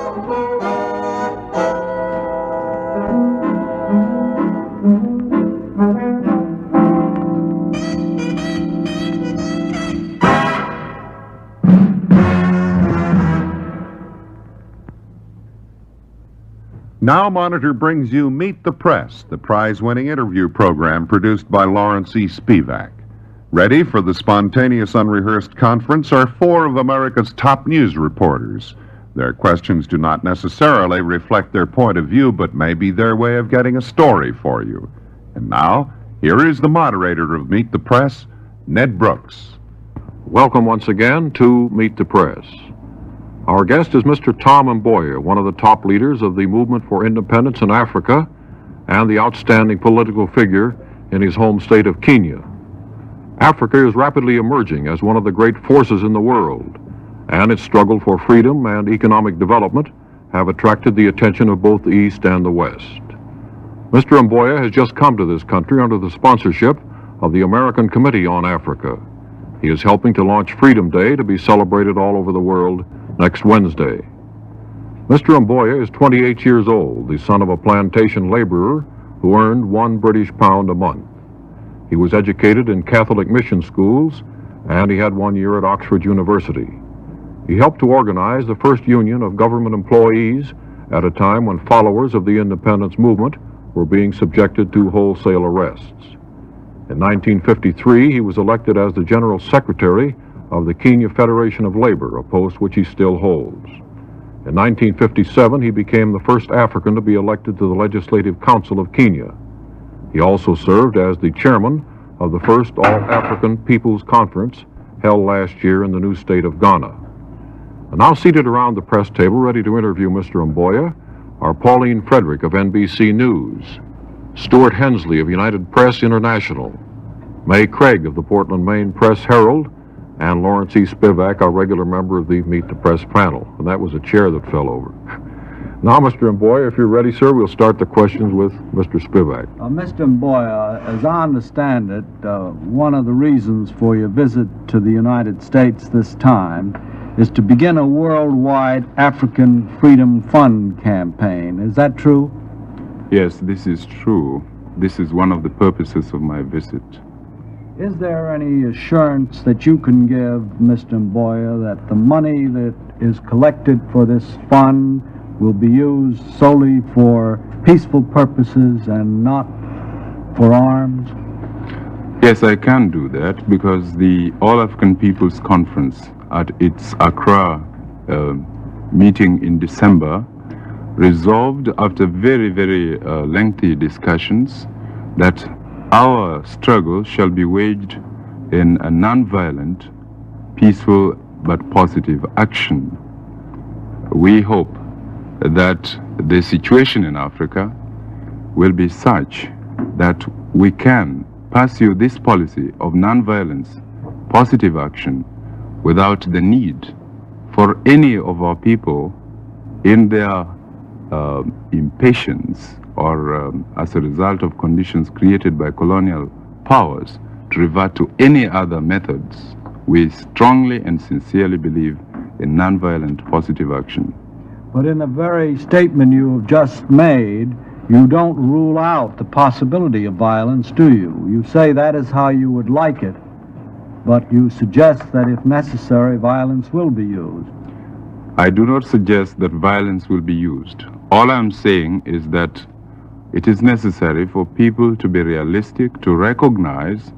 Now Monitor brings you Meet the Press, the prize-winning interview program produced by Lawrence E. Spivak. Ready for the spontaneous, unrehearsed conference are four of America's top news reporters. Their questions do not necessarily reflect their point of view, but may be their way of getting a story for you. And now, here is the moderator of Meet the Press, Ned Brooks. Welcome once again to Meet the Press. Our guest is Mr. Tom Mboya, one of the top leaders of the movement for independence in Africa and the outstanding political figure in his home state of Kenya. Africa is rapidly emerging as one of the great forces in the world, and its struggle for freedom and economic development have attracted the attention of both the East and the West. Mr. Mboya has just come to this country under the sponsorship of the American Committee on Africa. He is helping to launch Freedom Day, to be celebrated all over the world next Wednesday. Mr. Mboya is 28 years old, the son of a plantation laborer who earned £1 a month. He was educated in Catholic mission schools, and he had 1 year at Oxford University. He helped to organize the first union of government employees at a time when followers of the independence movement were being subjected to wholesale arrests. In 1953, he was elected as the General Secretary of the Kenya Federation of Labor, a post which he still holds. In 1957, he became the first African to be elected to the Legislative Council of Kenya. He also served as the chairman of the first All-African People's Conference held last year in the new state of Ghana. And now seated around the press table, ready to interview Mr. Mboya, are Pauline Frederick of NBC News, Stuart Hensley of United Press International, May Craig of the Portland, Maine Press Herald, and Lawrence E. Spivak, our regular member of the Meet the Press panel. And that was a chair that fell over. Now, Mr. Mboya, if you're ready, sir, we'll start the questions with Mr. Spivak. Mr. Mboya, as I understand it, one of the reasons for your visit to the United States this time is to begin a worldwide African Freedom Fund campaign. Is that true? Yes, this is true. This is one of the purposes of my visit. Is there any assurance that you can give, Mr. Mboya, that the money that is collected for this fund will be used solely for peaceful purposes and not for arms? Yes, I can do that because the All-African People's Conference at its Accra meeting in December resolved, after very, very lengthy discussions, that our struggle shall be waged in a non-violent, peaceful, but positive action. We hope that the situation in Africa will be such that we can pursue this policy of non-violence, positive action, without the need for any of our people in their impatience or as a result of conditions created by colonial powers to revert to any other methods. We strongly and sincerely believe in nonviolent positive action. But in the very statement you have just made, you don't rule out the possibility of violence, do you? You say that is how you would like it, but you suggest that if necessary, violence will be used. I do not suggest that violence will be used. All I'm saying is that it is necessary for people to be realistic, to recognize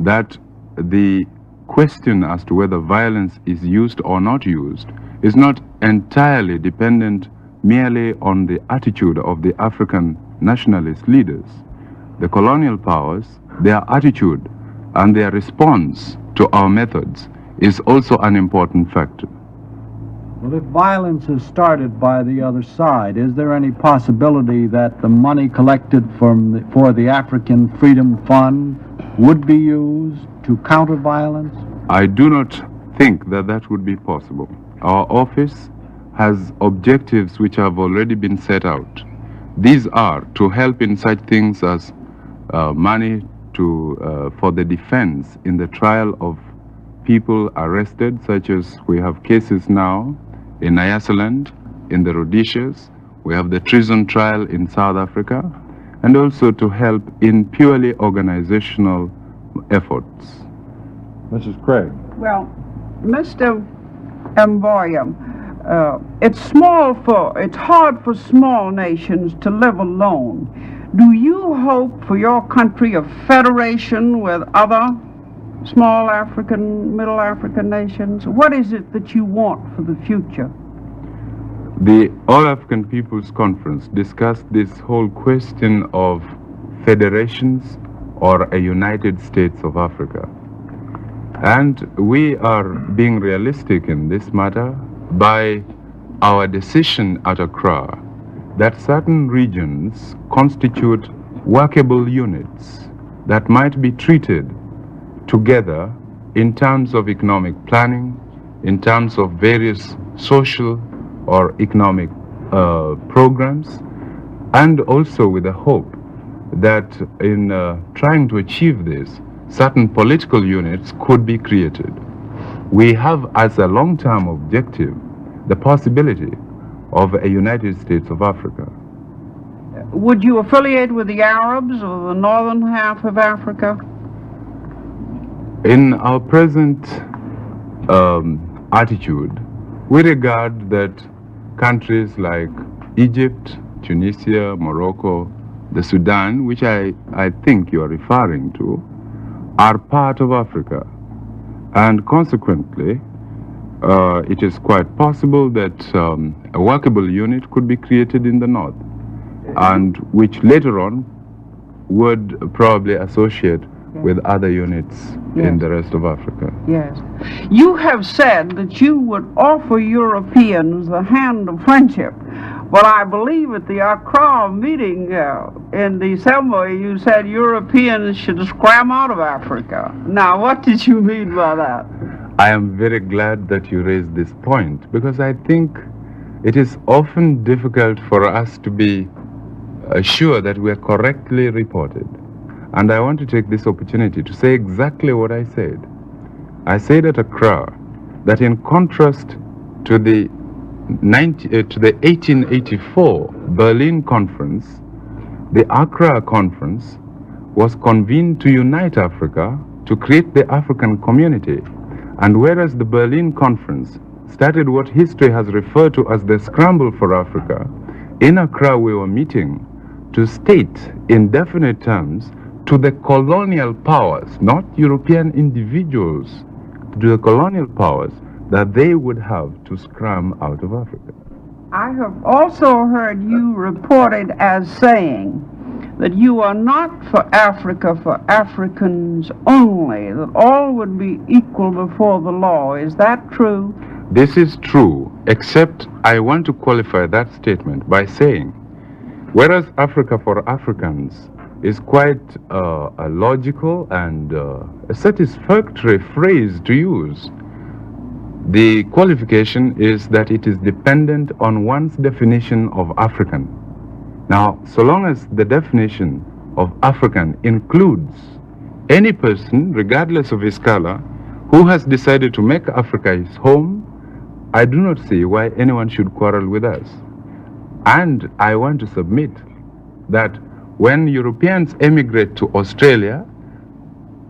that the question as to whether violence is used or not used is not entirely dependent merely on the attitude of the African nationalist leaders. The colonial powers, their attitude and their response to our methods is also an important factor. Well, if violence is started by the other side, is there any possibility that the money collected for the African Freedom Fund would be used to counter violence? I do not think that that would be possible. Our office has objectives which have already been set out. These are to help in such things as money for the defense in the trial of people arrested, such as we have cases now in Nyasaland in the Rhodesias. We have the treason trial in South Africa, and also to help in purely organizational efforts. Mrs. Craig. Well, Mr. Mboya, it's hard for small nations to live alone. Do you hope for your country a federation with other small African, middle African nations? What is it that you want for the future? The All African Peoples Conference discussed this whole question of federations or a United States of Africa. And we are being realistic in this matter by our decision at Accra that certain regions constitute workable units that might be treated together in terms of economic planning, in terms of various social or economic programs, and also with the hope that in trying to achieve this, certain political units could be created. We have as a long-term objective the possibility of a United States of Africa. Would you affiliate with the Arabs or the northern half of Africa? In our present attitude, we regard that countries like Egypt, Tunisia, Morocco, the Sudan, which I think you are referring to, are part of Africa. And consequently, it is quite possible that a workable unit could be created in the north, and which later on would probably associate with other units in the rest of Africa. Yes. You have said that you would offer Europeans the hand of friendship. But I believe at the Accra meeting in December, you said Europeans should scram out of Africa. Now, what did you mean by that? I am very glad that you raised this point, because I think it is often difficult for us to be sure that we are correctly reported. And I want to take this opportunity to say exactly what I said. I said at Accra that in contrast to the 1884 Berlin Conference, the Accra Conference was convened to unite Africa, to create the African community. And whereas the Berlin Conference started what history has referred to as the scramble for Africa, in Accra we were meeting to state in definite terms to the colonial powers, not European individuals, to the colonial powers, that they would have to scram out of Africa. I have also heard you reported as saying that you are not for Africa for Africans only, that all would be equal before the law. Is that true? This is true, except I want to qualify that statement by saying, whereas Africa for Africans is quite a logical and a satisfactory phrase to use, the qualification is that it is dependent on one's definition of African. Now, so long as the definition of African includes any person, regardless of his color, who has decided to make Africa his home, I do not see why anyone should quarrel with us. And I want to submit that when Europeans emigrate to Australia,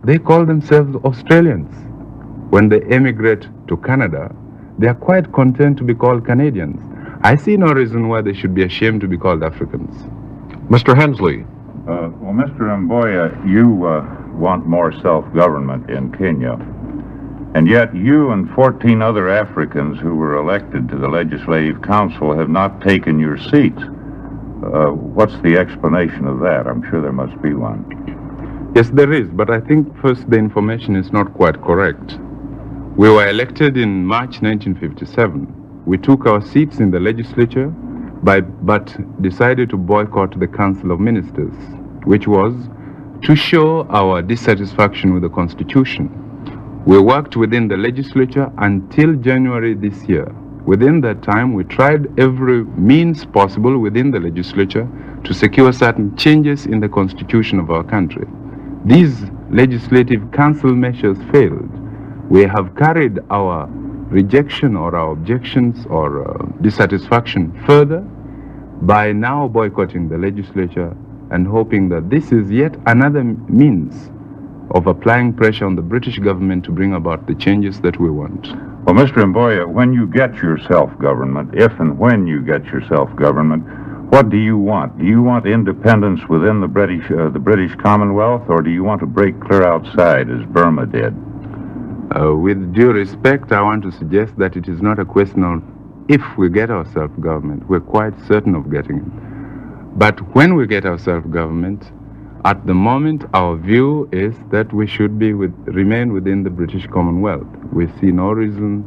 they call themselves Australians. When they emigrate to Canada, they are quite content to be called Canadians. I see no reason why they should be ashamed to be called Africans. Mr. Hensley. Well, Mr. Mboya, you want more self-government in Kenya. And yet you and 14 other Africans who were elected to the Legislative Council have not taken your seats. What's the explanation of that? I'm sure there must be one. Yes, there is, but I think first the information is not quite correct. We were elected in March 1957. We took our seats in the legislature, but decided to boycott the Council of Ministers, which was to show our dissatisfaction with the Constitution. We worked within the legislature until January this year. Within that time, we tried every means possible within the legislature to secure certain changes in the Constitution of our country. These legislative council measures failed. We have carried our rejection or our objections or dissatisfaction further by now boycotting the legislature and hoping that this is yet another means of applying pressure on the British government to bring about the changes that we want. Well, Mr. Mboya, when you get your self-government, if and when you get your self-government, what do you want? Do you want independence within the British Commonwealth, or do you want to break clear outside as Burma did? With due respect, I want to suggest that it is not a question of if we get our self-government. We're quite certain of getting it. But when we get our self-government, at the moment, our view is that we should remain within the British Commonwealth. We see no reason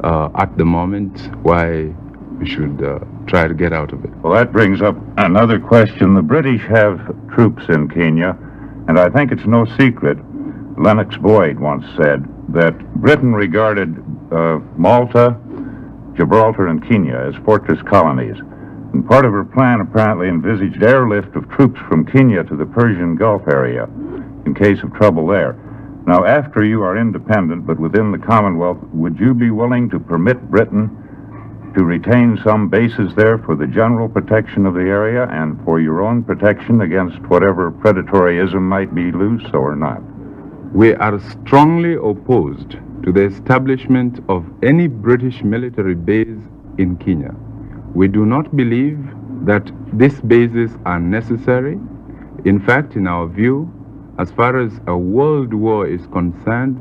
at the moment why we should try to get out of it. Well, that brings up another question. The British have troops in Kenya, and I think it's no secret, Lennox Boyd once said, that Britain regarded Malta, Gibraltar, and Kenya as fortress colonies. And part of her plan apparently envisaged airlift of troops from Kenya to the Persian Gulf area in case of trouble there. Now, after you are independent but within the Commonwealth, would you be willing to permit Britain to retain some bases there for the general protection of the area and for your own protection against whatever predatoryism might be loose or not? We are strongly opposed to the establishment of any British military base in Kenya. We do not believe that these bases are necessary. In fact, in our view, as far as a world war is concerned,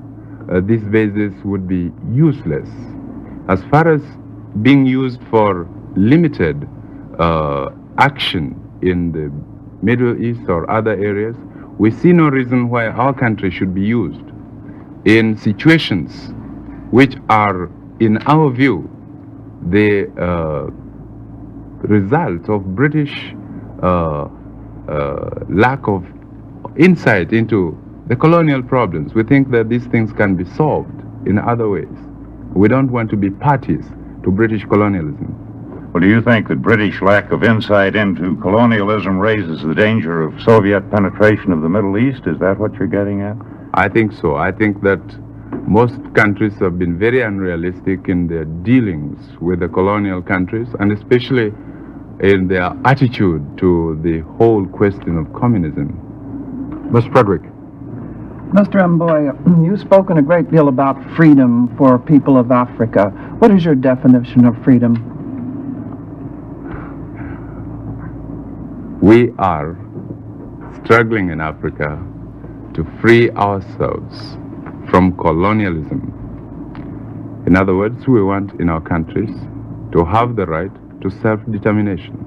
these bases would be useless. As far as being used for limited action in the Middle East or other areas, we see no reason why our country should be used in situations which are, in our view, the result of British lack of insight into the colonial problems. We think that these things can be solved in other ways. We don't want to be parties to British colonialism. Well, do you think that British lack of insight into colonialism raises the danger of Soviet penetration of the Middle East? Is that what you're getting at? I think so. I think that most countries have been very unrealistic in their dealings with the colonial countries, and especially in their attitude to the whole question of communism. Ms. Frederick. Mr. Mboya, you've spoken a great deal about freedom for people of Africa. What is your definition of freedom? We are struggling in Africa to free ourselves from colonialism. In other words, we want in our countries to have the right to self-determination,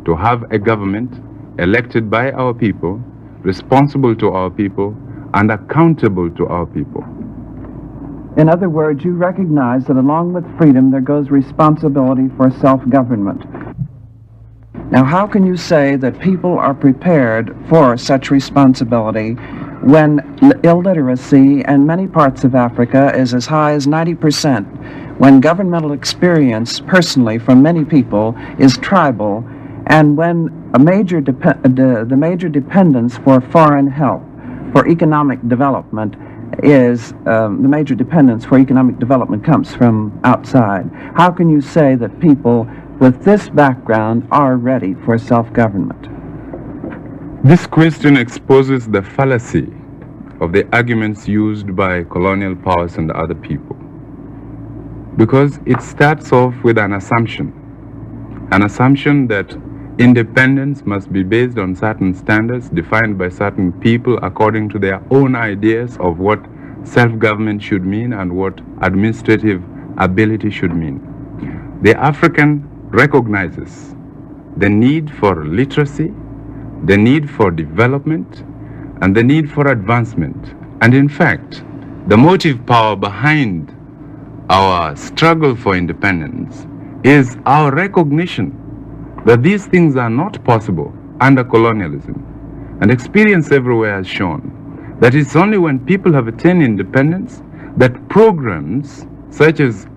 to have a government elected by our people, responsible to our people, and accountable to our people. In other words, you recognize that along with freedom there goes responsibility for self-government. Now, how can you say that people are prepared for such responsibility when illiteracy in many parts of Africa is as high as 90%, when governmental experience personally from many people is tribal, and when the major dependence for foreign help for economic development is the major dependence for economic development comes from outside? How can you say that people with this background are ready for self-government? This question exposes the fallacy of the arguments used by colonial powers and other people, because it starts off with an assumption that independence must be based on certain standards defined by certain people according to their own ideas of what self-government should mean and what administrative ability should mean. The African recognizes the need for literacy, the need for development, and the need for advancement. And in fact, the motive power behind our struggle for independence is our recognition that these things are not possible under colonialism. And experience everywhere has shown that it's only when people have attained independence that programs such as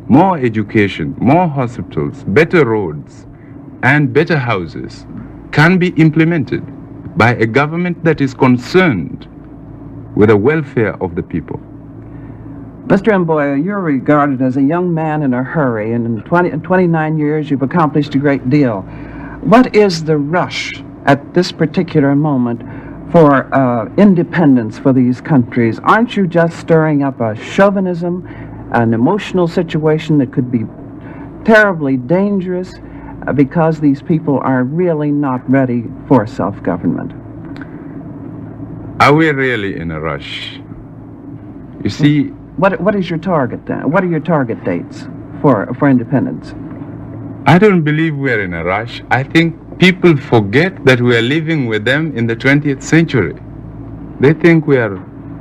more education, more hospitals, better roads, and better houses can be implemented by a government that is concerned with the welfare of the people. Mr. Mboya, you're regarded as a young man in a hurry, and in 29 years you've accomplished a great deal. What is the rush at this particular moment for independence for these countries? Aren't you just stirring up a chauvinism, an emotional situation that could be terribly dangerous because these people are really not ready for self-government? Are we really in a rush? You see, What is your target then? What are your target dates for independence? I don't believe we're in a rush. I think people forget that we are living with them in the 20th century. They think we are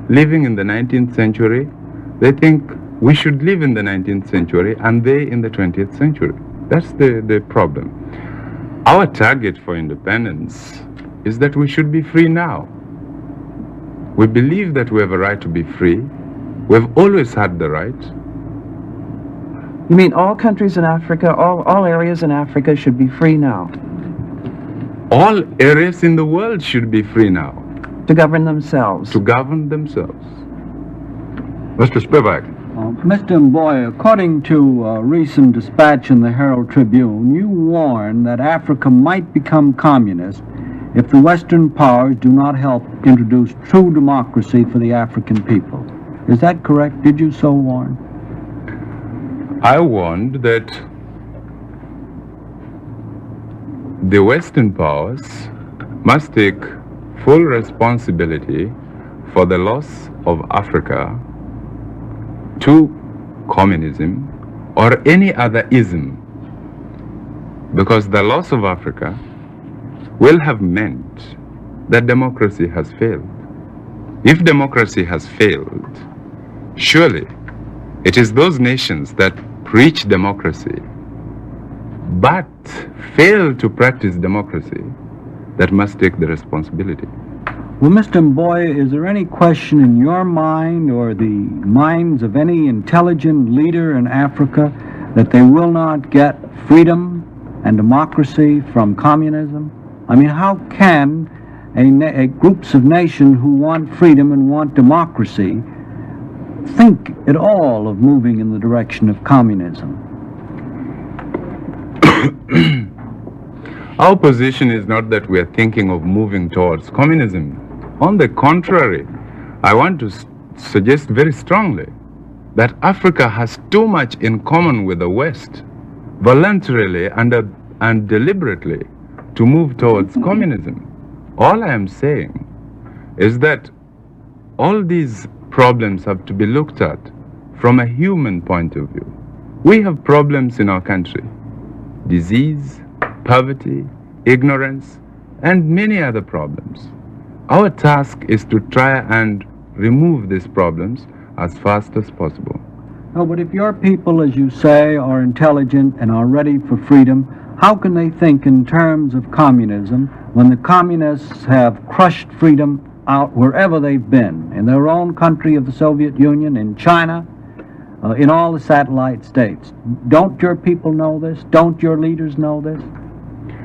living in the 19th century. They think we should live in the 19th century and they in the 20th century. That's the problem. Our target for independence is that we should be free now. We believe that we have a right to be free. We've always had the right. You mean all countries in Africa, all areas in Africa should be free now? All areas in the world should be free now. To govern themselves? To govern themselves. Mr. Spivak. Mr. Mboya, according to a recent dispatch in the Herald Tribune, you warn that Africa might become communist if the Western powers do not help introduce true democracy for the African people. Is that correct? Did you so warn? I warned that the Western powers must take full responsibility for the loss of Africa to communism or any other ism, because the loss of Africa will have meant that democracy has failed. If democracy has failed, surely it is those nations that preach democracy but fail to practice democracy that must take the responsibility. Well, Mr. Mboya, is there any question in your mind or the minds of any intelligent leader in Africa that they will not get freedom and democracy from communism? I mean, how can groups of nations who want freedom and want democracy think at all of moving in the direction of communism? Our position is not that we are thinking of moving towards communism. On the contrary, I want to suggest very strongly that Africa has too much in common with the West, voluntarily and deliberately, to move towards communism. All I am saying is that all these problems have to be looked at from a human point of view. We have problems in our country: disease, poverty, ignorance, and many other problems. Our task is to try and remove these problems as fast as possible. No, but if your people, as you say, are intelligent and are ready for freedom, how can they think in terms of communism when the communists have crushed freedom out wherever they've been, in their own country of the Soviet Union, in China, in all the satellite states? Don't your people know this? Don't your leaders know this?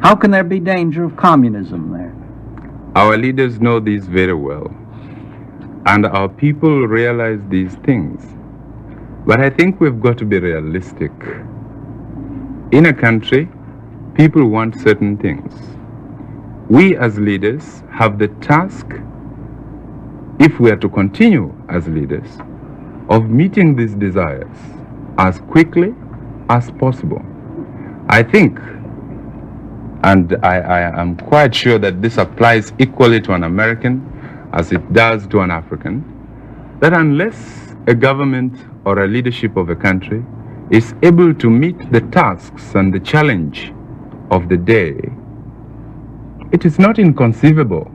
How can there be danger of communism there? Our leaders know these very well, and our people realize these things. But I think we've got to be realistic. In a country, people want certain things. We as leaders have the task, if we are to continue as leaders, of meeting these desires as quickly as possible. I think, and I am quite sure that this applies equally to an American as it does to an African, that unless a government or a leadership of a country is able to meet the tasks and the challenge of the day, it is not inconceivable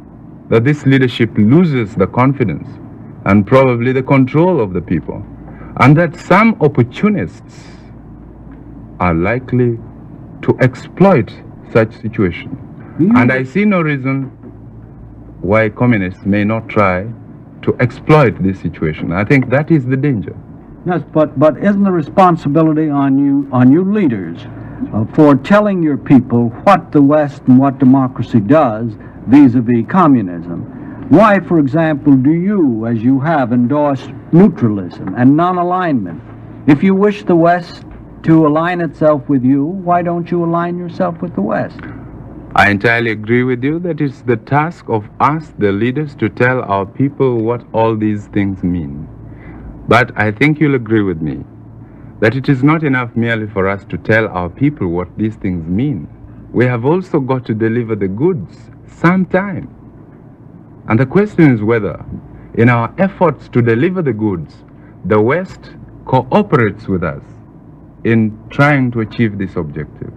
that this leadership loses the confidence and probably the control of the people, and that some opportunists are likely to exploit such situation. And I see no reason why communists may not try to exploit this situation. I think that is the danger. Yes, but isn't the responsibility on you leaders for telling your people what the West and what democracy does vis-a-vis communism? Why, for example, do you, as you have, endorse neutralism and non-alignment? If you wish the West to align itself with you, why don't you align yourself with the West? I entirely agree with you that it's the task of us, the leaders, to tell our people what all these things mean. But I think you'll agree with me that it is not enough merely for us to tell our people what these things mean. We have also got to deliver the goods sometime. And the question is whether, in our efforts to deliver the goods, the West cooperates with us in trying to achieve this objective.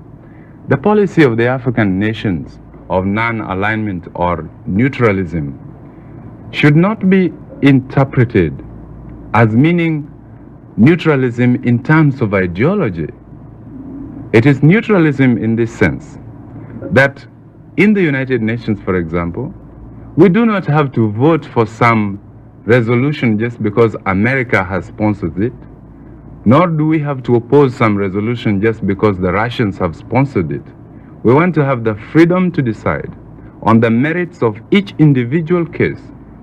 The policy of the African nations of non-alignment or neutralism should not be interpreted as meaning neutralism in terms of ideology. It is neutralism in this sense that in the United Nations, for example, we do not have to vote for some resolution just because America has sponsored it, nor do we have to oppose some resolution just because the Russians have sponsored it. We want to have the freedom to decide on the merits of each individual case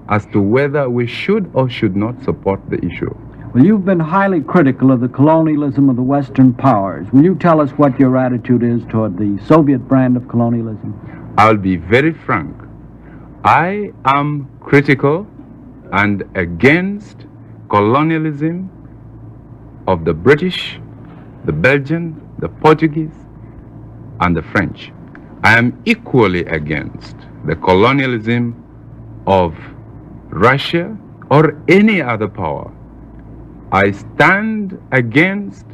as to whether we should or should not support the issue. Well, you've been highly critical of the colonialism of the Western powers. Will you tell us what your attitude is toward the Soviet brand of colonialism? I'll be very frank. I am critical and against colonialism of the British, the Belgian, the Portuguese, and the French. I am equally against the colonialism of Russia or any other power. I stand against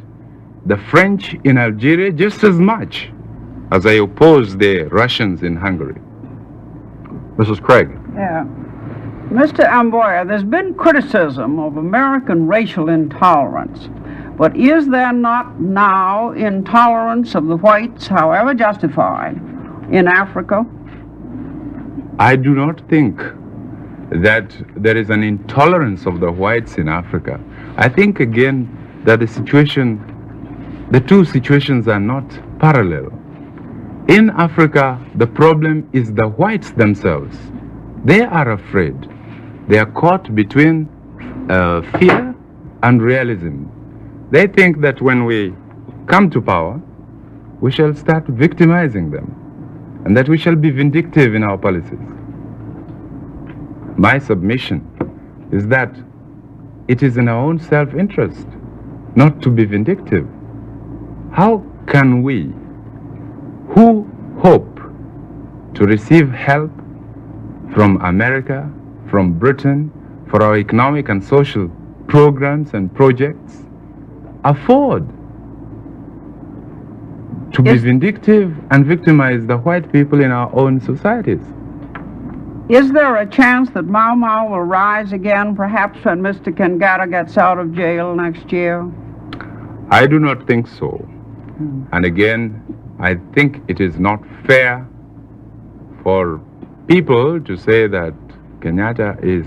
the French in Algeria just as much as I oppose the Russians in Hungary. Mrs. Craig. Yeah. Mr. Mboya, there's been criticism of American racial intolerance, but is there not now intolerance of the whites, however justified, in Africa? I do not think that there is an intolerance of the whites in Africa. I think again that the two situations are not parallel. In Africa, the problem is the whites themselves. They are afraid. They are caught between fear and realism. They think that when we come to power, we shall start victimizing them, and that we shall be vindictive in our policies. My submission is that it is in our own self-interest not to be vindictive. How can we, who hope to receive help from America, from Britain, for our economic and social programs and projects, afford to be vindictive and victimize the white people in our own societies? Is there a chance that Mau Mau will rise again, perhaps when Mr. Kangata gets out of jail next year? I do not think so. And again, I think it is not fair for people to say that Kenyatta is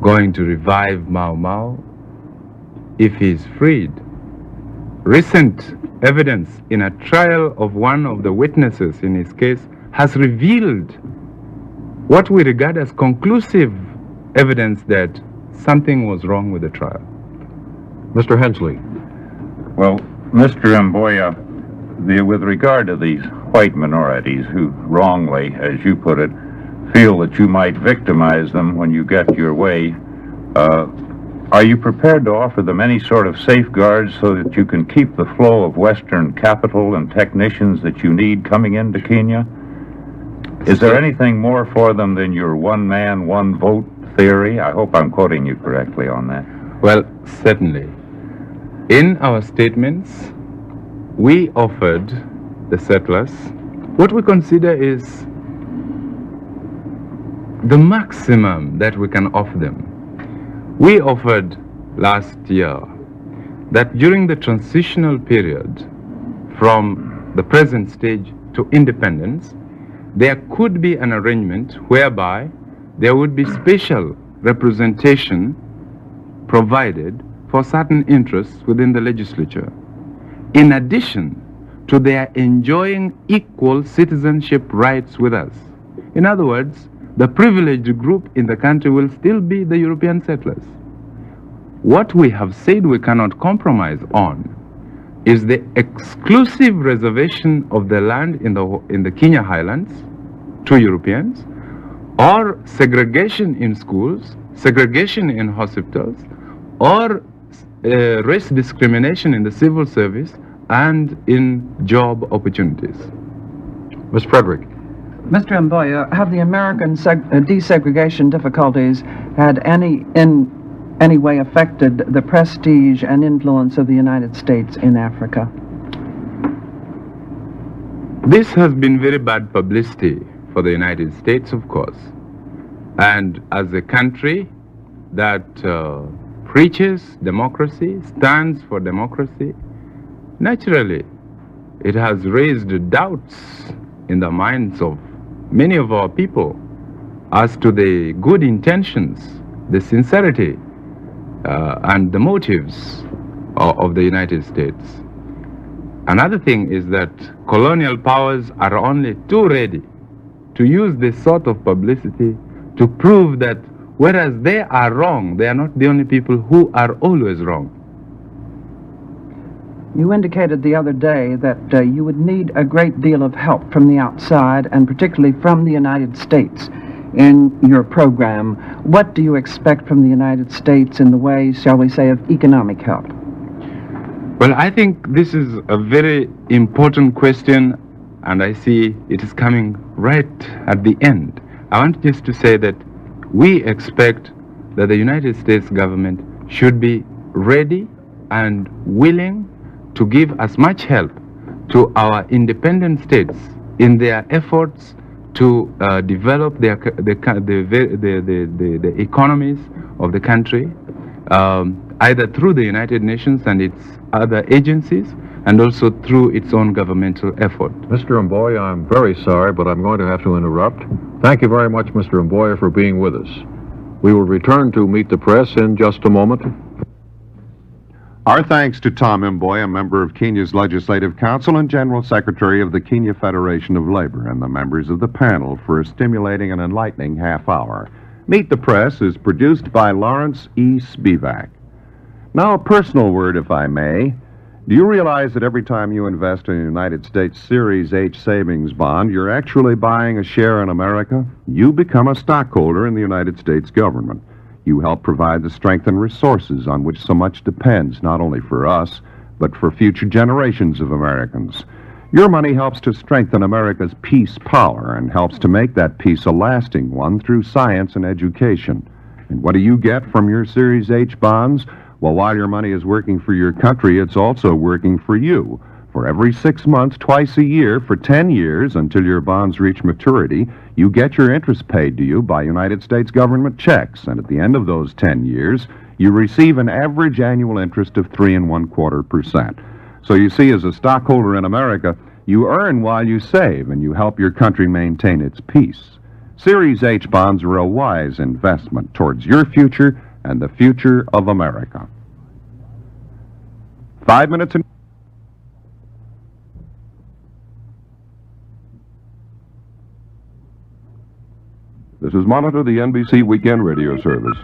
going to revive Mau Mau if he is freed. Recent evidence in a trial of one of the witnesses in his case has revealed what we regard as conclusive evidence that something was wrong with the trial. Mr. Hensley. Well, Mr. Mboya, with regard to these white minorities who wrongly, as you put it, feel that you might victimize them when you get your way, are you prepared to offer them any sort of safeguards so that you can keep the flow of Western capital and technicians that you need coming into Kenya? Is there anything more for them than your one man, one vote theory? I hope I'm quoting you correctly on that. Well, certainly. In our statements, we offered the settlers what we consider is the maximum that we can offer them. We offered last year that during the transitional period from the present stage to independence, there could be an arrangement whereby there would be special representation provided for certain interests within the legislature, in addition to their enjoying equal citizenship rights with us. In other words, the privileged group in the country will still be the European settlers. What we have said we cannot compromise on is the exclusive reservation of the land in the Kenya highlands to Europeans, or segregation in schools, segregation in hospitals, or race discrimination in the civil service and in job opportunities. Ms. Frederick. Mr. Mboya, have the American desegregation difficulties had in any way affected the prestige and influence of the United States in Africa? This has been very bad publicity for the United States, of course. And as a country that preaches democracy, stands for democracy, naturally, it has raised doubts in the minds of many of our people as to the good intentions, the sincerity, and the motives of the United States. Another thing is that colonial powers are only too ready to use this sort of publicity to prove that whereas they are wrong, they are not the only people who are always wrong. You indicated the other day that you would need a great deal of help from the outside, and particularly from the United States, in your program. What do you expect from the United States in the way, shall we say, of economic help? Well, I think this is a very important question, and I see it is coming right at the end. I want just to say that we expect that the United States government should be ready and willing to give as much help to our independent states in their efforts to develop the economies of the country, either through the United Nations and its other agencies, and also through its own governmental effort. Mr. Mboya, I'm very sorry, but I'm going to have to interrupt. Thank you very much, Mr. Mboya, for being with us. We will return to Meet the Press in just a moment. Our thanks to Tom Mboya, member of Kenya's Legislative Council and General Secretary of the Kenya Federation of Labor, and the members of the panel for a stimulating and enlightening half hour. Meet the Press is produced by Lawrence E. Spivak. Now, a personal word, if I may. Do you realize that every time you invest in a United States Series H savings bond, you're actually buying a share in America? You become a stockholder in the United States government. You help provide the strength and resources on which so much depends, not only for us, but for future generations of Americans. Your money helps to strengthen America's peace power and helps to make that peace a lasting one through science and education. And what do you get from your Series H bonds? Well, while your money is working for your country, it's also working for you. For every 6 months, twice a year, for 10 years, until your bonds reach maturity, you get your interest paid to you by United States government checks. And at the end of those 10 years, you receive an average annual interest of 3.25%. So you see, as a stockholder in America, you earn while you save, and you help your country maintain its peace. Series H bonds are a wise investment towards your future and the future of America. 5 minutes and... This is Monitor, the NBC Weekend Radio Service.